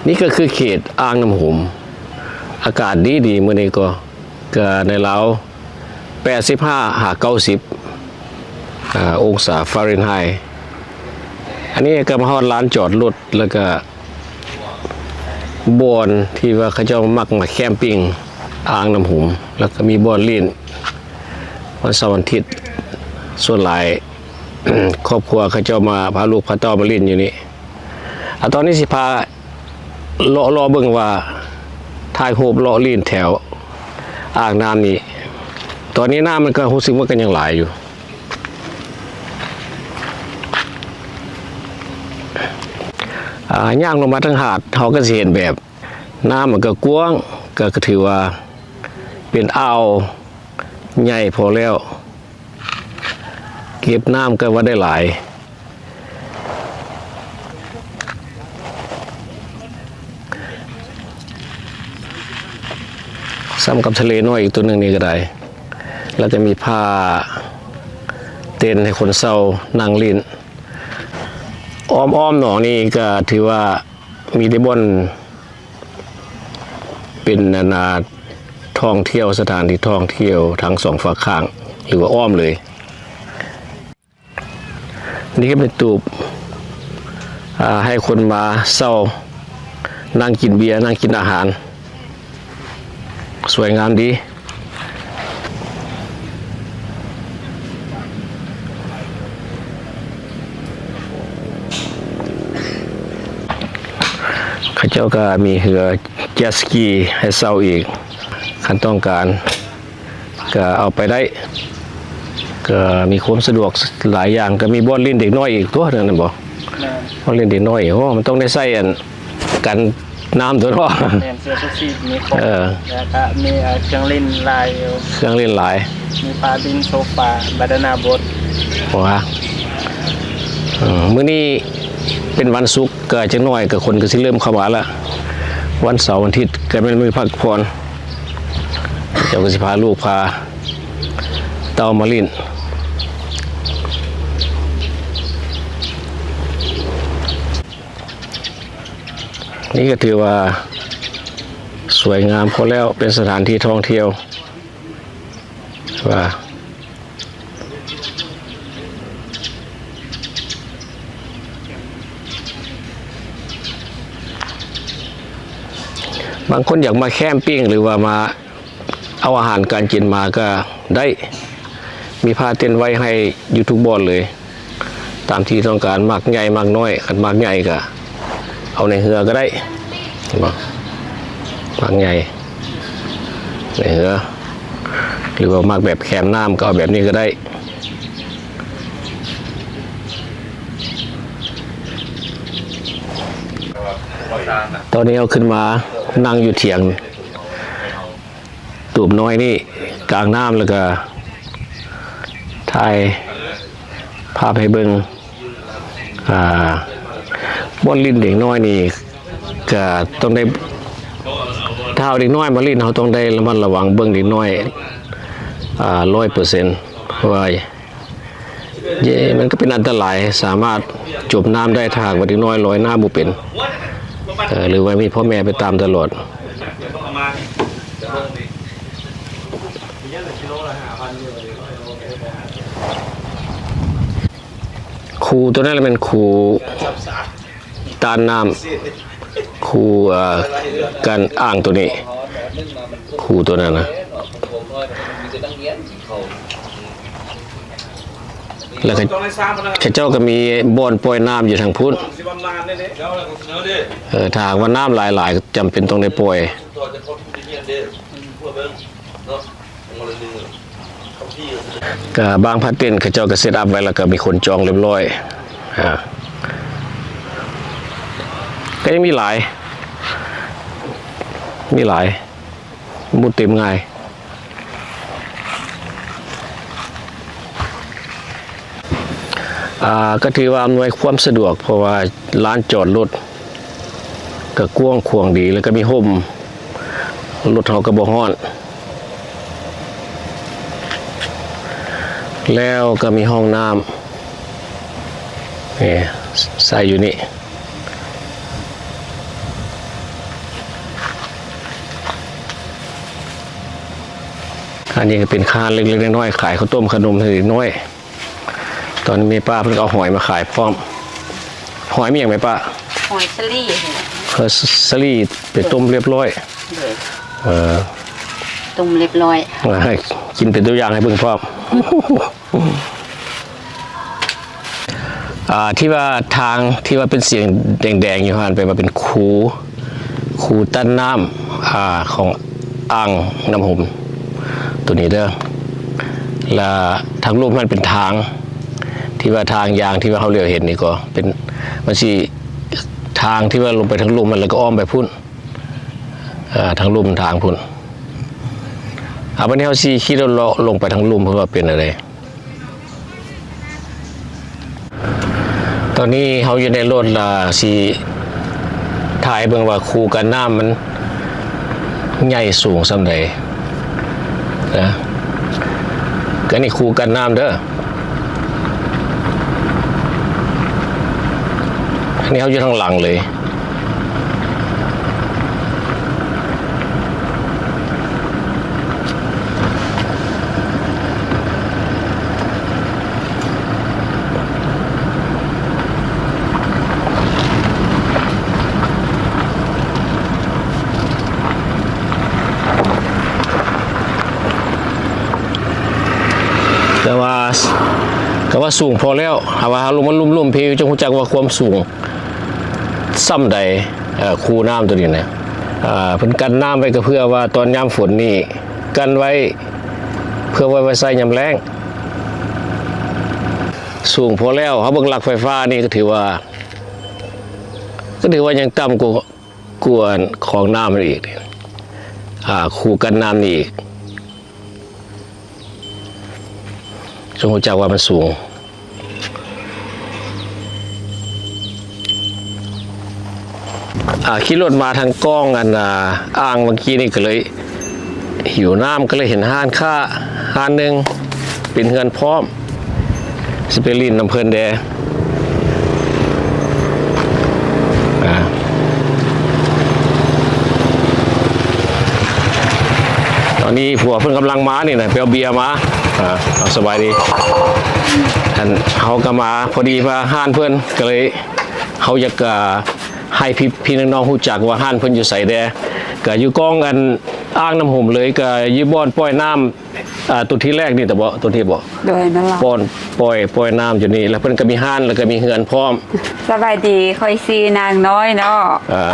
นี่ก็คือเขตอ่างน้ำหุมอากาศดีมื้อนี้ก็ในลาว85 90องศาฟาเรนไฮต์อันนี้ก็มาฮอดลานจอดรถแล้วก็บ่อนที่ว่าเขาเจ้ามักมาแคมปิ้งอ่างน้ำหุมแล้วก็มีบ่อนเล่นวันเสาร์วันอาทิตย์ส่วนหลาย ครอบครัวเขาเจ้ามาพาลูกพาเต้ามาเล่นอยู่นี่ตอนนี้สิพาเลาะเบิ่งว่าถ่ายรูปเลาะลีนแถวอ่างน้ำนี้ตอนนี้น้ำมันก็รู้สึกว่ากันยังหลายอยู่ย่างลงมาทางหาดเขาก็สิเห็นแบบน้ำมันก็กว้างก็ถือว่าเป็นอ่าวใหญ่พอแล้วเก็บน้ำก็ว่าได้หลายซ้ำกับทะเลน้อยอีกตัวหนึ่งนี่ก็ได้แล้วจะมีผ้าเต็นท์ให้คนเศร้านั่งลิ้นอ้อมหนองนี่ก็ถือว่ามีได้บ่อนเป็นนาท่องเที่ยวสถานที่ท่องเที่ยวทั้งสองฝั่งข้างหรือว่าอ้อมเลยนี่ก็เป็นตูบให้คนมาเศร้านั่งกินเบียร์นั่งกินอาหารสวยงามดีข้าเจ้าก็มีเรือเจ็ตสกีให้เศร้าอีกคันต้องการก็เอาไปได้ก็มีความสะดวกหลายอย่างก็มีบ่อนเล่นเด็กน้อยอีกตัวนึงนะบ่บ่อนเล่นเด็กน้อยโอ้มันต้องได้ใส่กันน้ำตัวเนาะเสื้อชูชีพมีครบแล้วก็มีเครื่องเล่นลายเครื่องเล่นหลายมีปลาบินโซฟาบานาน่าโบ๊ทว้ามื้อนี้เป็นวันศุกร์ก็จังน้อยก็คนก็สิเริ่มเข้ามาแล้ววันเสาร์วันอาทิตย์ก็ไม่มีพักผ่อนเจ้าก็สิพาลูกพาเต้ามาลิ้นนี่ก็ถือว่าสวยงามพอแล้วเป็นสถานที่ท่องเที่ยวว่าบางคนอยากมาแคมปิ้งหรือว่ามาเอาอาหารการกินมาก็ได้มีผ้าเต็นท์ไว้ให้ยูทูบบอลเลยตามที่ต้องการมากใหญ่มากน้อยขันมากใหญ่ก็เอาในเรือก็ได้มากใหญ่ในเรือหรือว่ามากแบบแคมน้ำก็เอาแบบนี้ก็ได้ตอนนี้เอาขึ้นมานั่งอยู่เถียงตูบน้อยนี่กลางน้ำแล้วก็ถ่ายภาพให้เบิ่งบ่อนลิ้นเด็กน้อยนี่ก็ต้องได้ถ้าเอาเด็กน้อยมาลิ้นเขาต้องได้ระมัดระวังเบิ่งเด็กน้อย100%เพราะว่ามันก็เป็นอันตรายสามารถจมน้ำได้ถ้าว่าเด็กน้อยลอยน้ำบ่เป็นหรือว่ามีพ่อแม่ไปตามตลอดคูตัวนั้นเป็นคูตานน้ำคูการอ่างตัวนี้คูตัวนั้นนะแล้วก็เจ้าก็มีบ่อนปล่อยน้ำอยู่ทางพุ้นถ้าว่าน้ำหลายๆจำเป็นต้องได้ปล่อยก็บางพัดเต็นท์เจ้าก็เซตอัพไว้แล้วก็มีคนจองเรียบร้อยก็ยังมีหลายมุดเต็มง่ายก็ถือว่าอำนวยความสะดวกเพราะว่าร้านจอดรถก็กว้างขวางดีแล้วก็มีห่มรถเขาก็บ่ฮ้อนแล้วก็มีห้องน้ำใส่อยู่นี่ อันนี้ก็เป็นคานเล็กๆน้อยๆขายข้าวต้มขนมเล็กน้อยตอนนี้มีป้าเพิ่งเอาหอยมาขายพร้อมหอยมีอย่างไหมป้า หอยสลี่ เฮอสลี่ไปต้มเรียบร้อยเออ ตุ่มเรียบร้อย ให้กินเป็นตัวอย่างให้เบิ่งพร้อม ที่ว่าทางที่ว่าเป็นเสียงแดงๆอยู่หันไปมาเป็นคูตั้นน้ำของอ่างน้ำหุ่มตัวนี้เด้อแล้วทางรูปมันเป็นทางที่ว่าทางยางที่ว่าเขาเรียกเห็นนี่ก็เป็นมันสิทางที่ว่าลงไปทางรูปมันแล้วก็อ้อมไปพุ่นทางรูปมันทางพุ่นวันนี้เขาซีขี่รถลงไปทางรูปเพราะว่าเป็นอะไรตอนนี้เขาอยู่ในรถสีถ่ายเบิ่งว่าคูกันน้ำมันใหญ่สูงสำใดนะก็นี่คูกันน้ำเด้ออันนี้เขาอยู่ทางหลังเลยแต่ว่าสูงพอแล้วหาว่าลงมันลุ่มๆพี่จงรู้จักว่าความสูงซ้ำใดคูน้ำตัวนี้นะเพิ่นกันน้ำไว้ก็เพื่อว่าตอนยามฝนนี่กันไว้เพื่อไว้ใส่ยามแล้งสูงพอแล้วเขาเบิ่งหลักไฟฟ้านี่ก็ถือว่ายังต่ำกว่าของน้ำมันอีกคูกันน้ำนี่อีกจงรู้จักว่ามันสูงขี่รถมาทางกล้องอ่างเมื่อกี้นี่ก็เลยหิวน้ำก็เลยเห็นห้านหนึ่งเป็นเฮือนพร้อมสเปรินน้ำเพลินแดตอนนี้ผัวเพิ่งกำลังมานี่นะไปเอาเบียร์มาเอาสบายดีท่านเขาก็มาพอดีมาห้านเพื่อนก็เลยเขาอยากให้พี่น้องๆรู้จักว่าห้านเพื่อนอยู่ใส่แดก็อยู่กองกันอ้างน้ำห่มเลยก็ยืบอนปล่อยน้ำตัวที่แรกนี่แต่บ่ตัวที่บ่โดยนั่นล่ะปล่อยน้ำอยู่นี่แล้วเพิ่นก็มีห้านแล้วก็มีเฮือนพร้อมสบายดีคอยซีนางน้อยเนาะ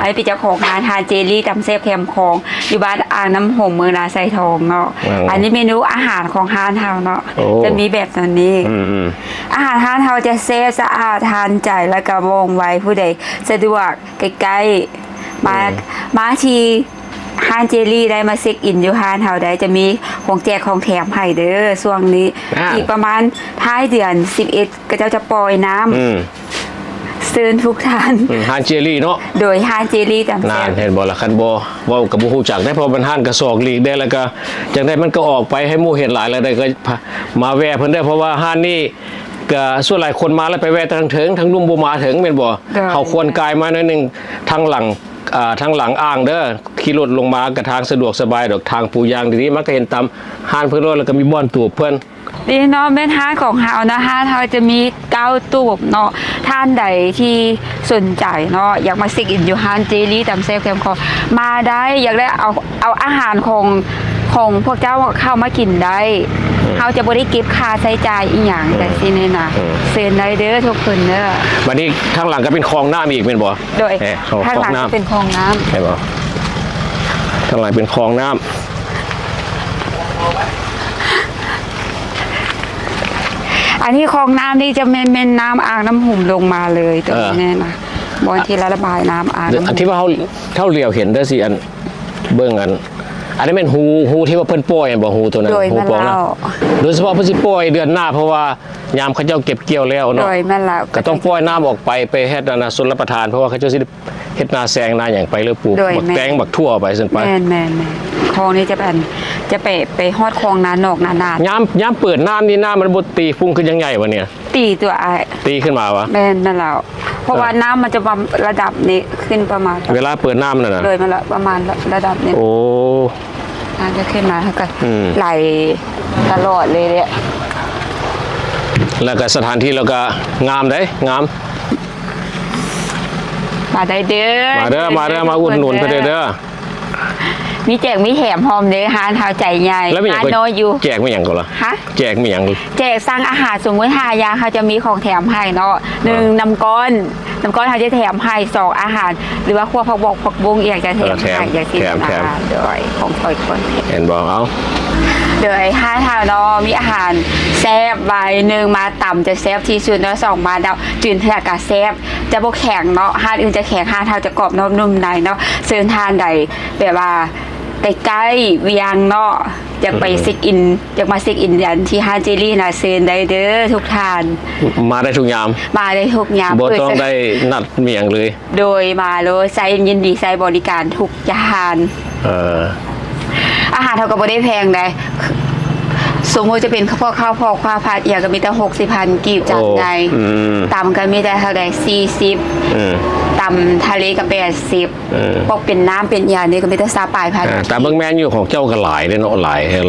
ไอ้พี่เจ้าของงานทานเจลี่ตำเซฟแคมคองอยู่บ้านอ่างน้ำห่มเมืองนาไซทองเนาะอันนี้เมนูอาหารของห้านเฮาเนาะจะมีแบบนี้อาหารห้านเฮาจะเซฟสะอาดทานใจแล้วก็วงไว้ผู้ใดสะดวกใกล้ๆมาทีห้านเจลี่ได้มาเช็คอินอยู่ห้านเฮาได้จะมีของแจกของแถมให้เด้อช่วงนี้อีกประมาณท้ายเดือน11ก็จะปล่อยน้ำเชิญทุกท่านห้านเจลี่เนาะโดยห้านเจลี่จำนานเห็นบ่ละคันบ่เว้ากับบ่ฮู้จักได้เพราะมันห้านกระสอกลีกได้แล้วก็จังได๋มันก็ออกไปให้หมู่เห็นหลายแล้วได้ก็มาแวะเพิ่นได้เพราะว่าห้านนี้ก็ส่วนหลายคนมาแล้วไปแวะทางถึงทางลุ่มบ่มาถึงแม่นบ่เขาควรกายมาหน่อยนึงทางหลังอ่างเด้อขี่รถลงมากระทางสะดวกสบายดอกทางปูยางดีๆมันก็เห็นตามห้านเพื่อนรถแล้วก็มีบ่อนตูบเพื่อนดีเนาะแม่นห้านของเฮานะห้านเฮาจะมี9ตูบเนาะท่านใดที่สนใจเนาะอยากมาเช็คอินอยู่ห้านเจลี่ตำเซฟแคมคอมาได้อยากได้เอาอาหารของพวกเจ้าเข้ามากินได้เฮาจะบ่ได้เก็บค่าใช้จ่ายอีหยังแต่สินี่นะเซ็นได้เด้อทุกคนเด้อบัดนี้ข้างหลังก็เป็นคลองน้ำอีกแม่นบ่โดยข้างหลังเป็นคลองน้ำใช่บ่ข้างหลังเป็นคลองน้ำอันนี้คลองน้ำนี่จะเป็นน้ำอ่างน้ำหุ่มลงมาเลยตรงนี้แน่นะบนที่ระบายน้ำอ่างอันที่ว่าเท่าเหลียวเห็นได้สิอันเบื้องอันนี้เป็นหูที่ว่าเพิ่นป่อยบ่หูตัวนั้นหูปองนะโดยเฉพาะเพิ่นสิป่อยเดือนหน้าเพราะว่ายามเขาเจ้าเก็บเกี่ยวแล้วเนาะก็ต้องปล่อยน้ำออกไปเฮ็ดนาส่วนรับประทานเพราะว่าเขาเจ้าสิเฮ็ดนาแซงนาอย่างไปหรือปลูกบักแตงบักทั่วไปซั่นไปแม่นคลองนี้จะไปฮอดคลองนานอกนานยามเปิดน้ำนี่น้ำมันบ่ตีฟุ้งขึ้นยังไงวะเนี่ยตีตัวตีขึ้นมาวะแม่นนั่นแล้วเพราะว่าน้ำมันจะระดับนี้ขึ้นประมาณเวลาเปิดน้ำนั่นน่ะเลยมันละประมาณระดับนี้โอ้ น้ำจะขึ้นมาเท่ากันไหลตลอดเลยเนี่ย แล้วก็สถานที่เราก็งามได้งาม มาได้เด้อ มาเด้อมาอุดหนุนไปเด้อ มีแจกมีแถมพร้อมเลยฮานเท้าใจใหญ่ แล้วมีอย่าง ฮานน้อยอยู่ แจกไม่อย่างก็เหรอ ฮะ แจกไม่อย่าง แจกสั่งอาหารสมมติ5อย่างเขาจะมีของแถมให้เนาะ1น้ำก้อนเขาจะแถมให้2อาหาร หรือว่าคั่วผักบกผักบุ้งอยากจะแถมให้อยากกินอาหารโดยของถอยคน เห็นบอกเอา โดยห้าทางเนาะมีอาหารแซ่บใบ1มาต่ำจะแซ่บที่สุดเนาะ2มาดาวจืดเท่ากะแซ่บจะบกแข็งเนาะห้าอื่นจะแข็งห้าเท่าจะกรอบนุ่มในเนาะเซินทานใดแบบว่าใกล้ๆเวียงเนาะอยากไปเช็คอินอยากมาเช็คอินยันที่ฮานเจลี่นะเซินได้เด้อทุกทาน มาได้ทุกยาม มาได้ทุกยาม บ่ต้องได้นัดเมียงเลย โดยมาเลยใช้ยินดีใช้บริการทุกจาน อาหารเขาก็บ่ได้แพงเลยสมมติจะเป็นข้าวพอกข้าวผัดอย่างก็มีแต่60,000กีบจานใหญ่ตำก็มีแต่เท่าใด40ตำทะเลก็80ปกเป็นน้ำเป็นยานี่ก็มีแต่ซาปลายพัน แต่เบิ่งแม่นอยู่ของเจ้าก็หลายเลยเนาะหล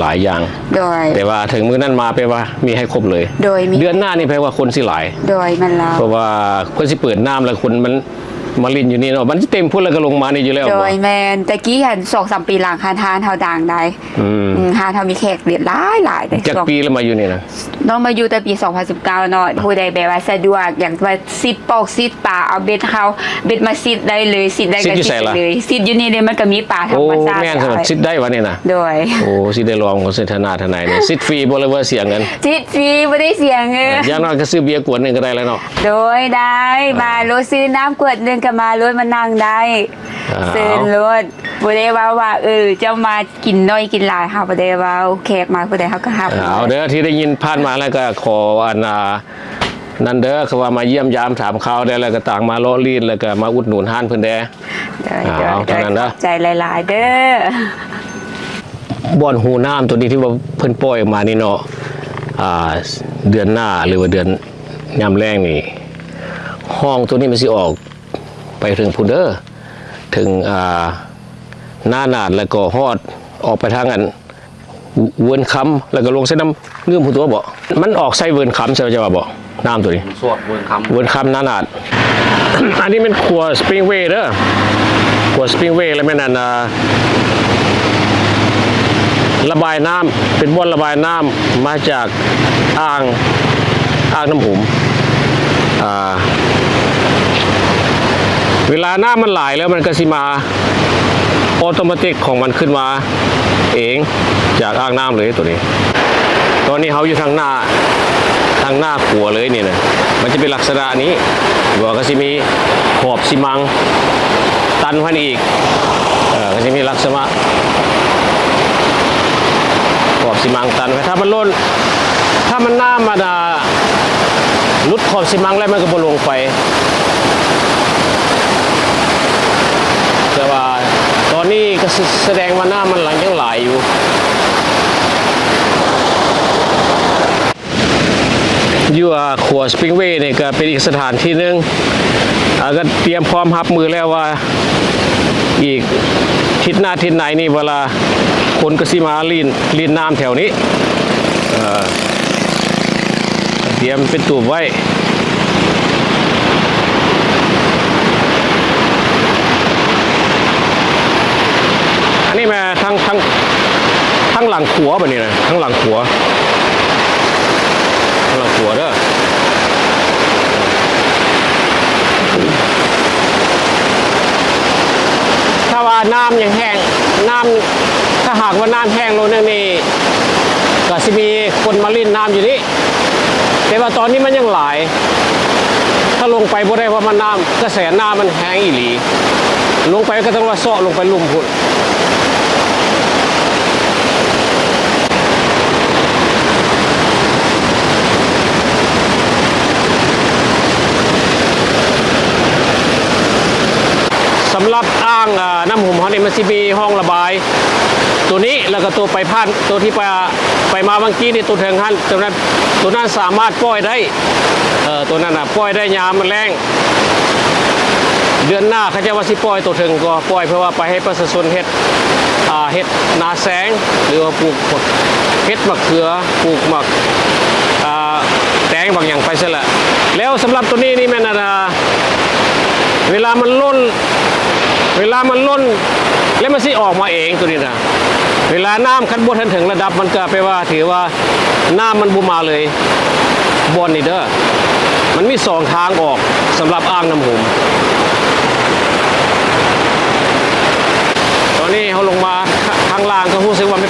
ายอย่าง โดย แต่ว่าถึงมื้อนั้นมาไปว่ามีให้ครบเลย โดยมี เดือนหน้านี่แปลว่าคนสิหลาย โดยมันแล้ว เพราะว่าเพิ่นสิเปิดน้ำแล้วคนมันมาลินอยู่นี่เนาะมันสิเต็มพุ่นแล้วก็ลงมานี่อยู่แล้ว โดยแมนตะกี้เห็น2-3 ปีหลังฮานทานเฮาดังได้ฮานเฮามีแขกเดือดหลายแต่ จักปีแล้วมาอยู่นี่นะ น้องมาอยู่แต่ปี2019เนาะผู้ใดแบบว่าสะดวกอย่างว่าซิดปอกซิดป่าเอาเบ็ดเฮาเบ็ดมาซิดได้เลยซิดได้ก็ซิดเลยซิดอยู่นี่เลยมันก็มีป่าธรรมชาติ แม่นสำหรับซิดได้วะนี่นะ โดย โอ้สิได้ลองของเสถานาทนายเนี่ยซิดฟรีบ่เลยว่าเสียเงิน ซิดฟรีบ่ได้เสียเงิน อย่างน้อยก็ซื้อเบียร์ขวดหนึงก็ได้แล้วเนาะ โดยได้มารถซื้อน้ำขวดหนึงก็มารถมานั่งได้ซื้อรถบ่ได้ว่าเจ้ามากินน้อยกินหลายเฮาบ่ได้ว่าแขกมาผู้ใดเฮาก็รับ เอาเด้อที่ได้ยินผ่านมาแล้วก็ขออันนั่นเด้อคือว่ามาเยี่ยมยามถามข่าวได้แล้วก็ต่างมาล้อลีนแล้วก็มาอุดหนุนห้านเพิ่นแด้ เอาเท่านั้นนะ ใจหลายๆเด้อ บ่อนหูน้ำตัวนี้ที่ว่าเพิ่นปล่อยออกมานี่เนาะเดือนหน้าหรือว่าเดือนยามแรงนี่ห้องตัวนี้มันสิออกไปถึงพุนเด้อถึงหน้าหนาดแล้วก็ฮอดออกไปทางอันเวิร์นค้ำแล้วก็ลงเส้นน้ำเงื่อมผู้ตัวบ่มันออกไส้เวิร์นค้ำใช่ไหมจะว่าบ่น้ำตัวนี้ สวดเวิร์นคำ เวิร์นค้ำหน้าหนาด อันนี้เป็นครัวสปริงเวย์เด้อครัวสปริงเวย์แล้วแม่นั่นระบายน้ำเป็นบ่อนระบายน้ำมาจากอ่างน้ำหุมเวลาน้ำมันไหลแล้วมันก็สิมาออโตเมติกของมันขึ้นมาเองจากอ่างน้ำเลยตัวนี้ ตอนนี้เขาอยู่ทางหน้าขัวเลยนี่นะมันจะเป็นลักษณะนี้บอกก็จะมีขอบซีมังตันพันอีกก็จะมีลักษณะขอบซีมังตันถ้ามันล้นถ้ามันน้ำมาลุดขอบซีมังแล้วมันก็บ่ลงไปแต่ว่าตอนนี้ก็แสดงว่าน้ำมันหลังยังไหลอยู่ขัวสปริงเวย์เนี่ยก็เป็นอีกสถานที่หนึ่งก็เตรียมพร้อมรับมือแล้วว่าอีกทิศหน้าทิศไหนนี่เวลาคนก็สิมาลีนน้ำแถวนี้เตรียมเป็นตูบไว้อันนี้มาทั้งหลังขัวแบบนี้นะทั้งหลังขัวเด้อถ้าว่าน้ำยังแห้งถ้าหากว่าน้ำแห้งลงนี่ก็จะมีคนมาลิ่นน้ำอยู่นี่แต่ว่าตอนนี้มันยังไหลถ้าลงไปบ่ได้เพราะมันน้ำกระแสน้ำมันแห้งอีหลีลงไปก็ต้องว่าเซาะลงไปลุ่มพุ่นสำหรับอ่างน้ำหุ่มเขาเนี่ยมันจะมีห้องระบายตัวนี้แล้วก็ตัวไปผ่านตัวที่ไปมาบางกี้นี่ตัวเทิงหันตัวนั้นสามารถปล่อยได้ตัวนั้นปล่อยได้ยามมันแรง เดือนหน้าเขาจะว่าสิปล่อยตัวถึงก็ปล่อยเพื่อว่าไปให้ประชาชนเฮ็ดนาแสงหรือว่าปลูกเฮ็ดมะเขือปลูกมะแตงบางอย่างไปซะละแล้วสำหรับตัวนี้นี่แม่นเวลามันล้นแล้วมันสิออกมาเองตัวนี้นะเวลาน้ำขั้นบนถึงระดับมันก็แปลว่าถือว่าน้ำมันบุมาเลยบนนี่เด้อมันมีสองทางออกสำหรับอ่างน้ำหุมตอนนี้เขาลงมาข้างล่างก็รู้สึกว่าไม่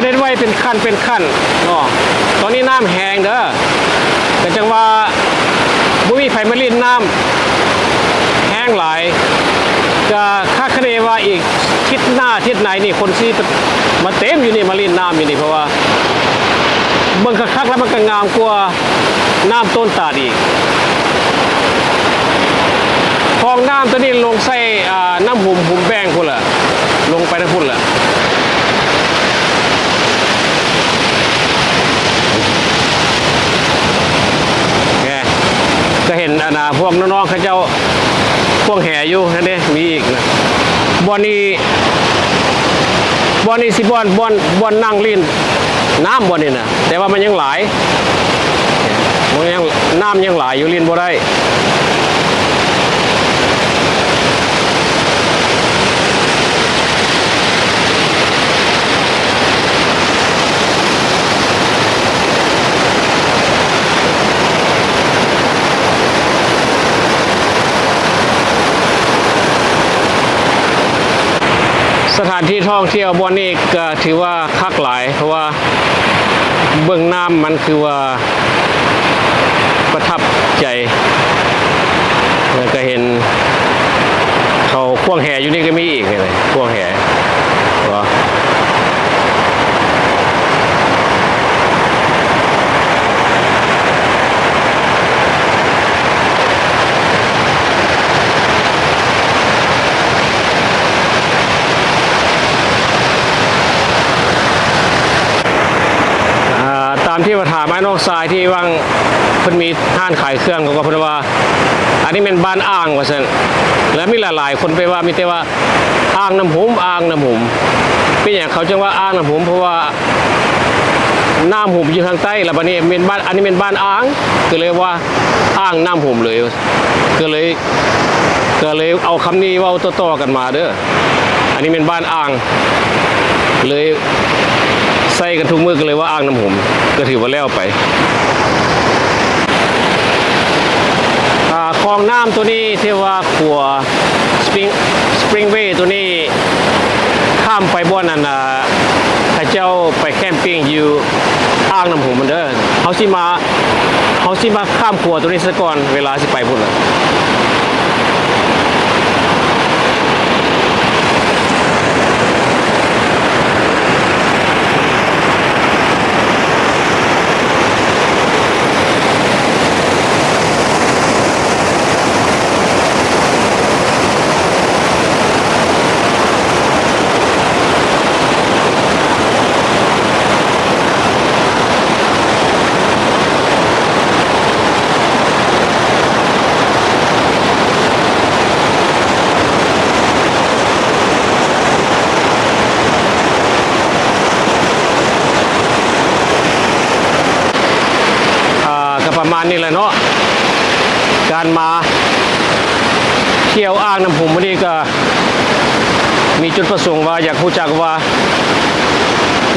ได้ไว้เป็นขั้นเนาะตอนนี้น้ำแห้งเด้อแต่จังว่าบุ้ยไผ่มาลินน้ำแห้งหลายก็คาดคะเนว่าอีกทิศหน้าทิศไหนนี่คนที่มาเต็มอยู่นี่มาลินน้ำอยู่นี่เพราะว่าเบิ่งคักๆแล้วมันก็งามกว่าน้ำต้นตาดอีกคลองน้ำตัวนี้ลงใส่น้ำหุ่มแบงพุ่นละลงไปนะพุ่นละก็เห็นพวกน้องๆเขาเจ้าพวกแห่อยู่นั่นเองมีอีกนะบอนนี้สิบอนนั่งลิ้นน้ำบอนนี่นะแต่ว่ามันยังหลายน้ำยังหลายอยู่ลิ้นบ่ได้สถานที่ท่องเที่ยวบอนนี้ก็ถือว่าคักหลายเพราะว่าเบื้องน้ำมันคือว่าประทับใจแล้วก็เห็นเขาควงแห่อยู่นี่ก็มีอีกเลยควงแห่ว่าตามที่มาถามไอ้น้องทรายที่ว่างเพิ่นมีห้านขายเครื่องก็เพิ่นว่าอันนี้เป็นบ้านอ่างว่าซั่นแล้วมีหลายๆคนไปว่ามีแต่ว่าอ่างน้ำหุมเป็นอย่างเขาจังว่าอ่างน้ำหุมเพราะว่าน้ำหุมอยู่ทางใต้แล้วบัดนี้เป็นบ้านอันนี้เป็นบ้านอ่างก็เลยว่าอ่างน้ำหุมเลยก็เลยเอาคำนี้เว้าต่อๆกันมาเด้ออันนี้เป็นบ้านอ่างเลยใส่กันทุกมือกันเลยว่าอ่างน้ำหุมก็ถือว่าแล้วไปคลองน้ำตัวนี้ที่ว่าขัวสปริงเวย์ตัวนี้ข้ามไปบ่อนั่นพระเจ้าไปแคมปิ้งอยู่อ่างน้ำหุมมันเด้อเขาสิมาข้ามขัวตัวนี้ซะก่อนเวลาสิไปพุ่นประมาณนี้แหละเนาะการมาเที่ยวอ่างน้ำหุมวันนี้ก็มีจุดประสงค์ว่าอยากรู้จักว่า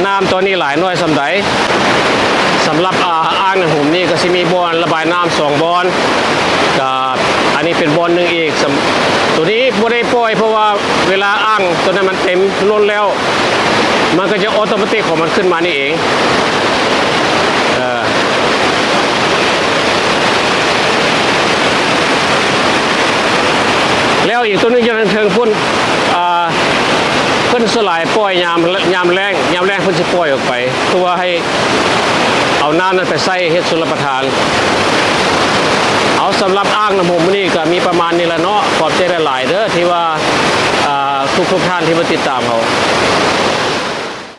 น้ำตัวนี้หลายน้อยสำใดสำหรับอ่างน้ำหุมนี่ก็จะมีบ่อระบายน้ำ2บ่อนกับอันนี้เป็นบ่อนหนึ่งอีกตัวนี้ไม่ได้ปล่อยเพราะว่าเวลาอ่างตัวนั้นมันเต็มล้นแล้วมันก็จะออโตเมติกของมันขึ้นมานี่เองแล้วอีกตัวนึงจะเทิงพุ่นเพิ่นสลายปล่อยยามแรงเพิ่นจะปล่อยออกไปตัวให้เอาน้ำนั้นไปใส่เฮ็ดสุรประทานเอาสำหรับอ่างน้ำหุมนี่ก็มีประมาณนี้ละเนาะขอบใจหลายๆเด้อที่ว่าทุกท่านที่มาติดตามเขา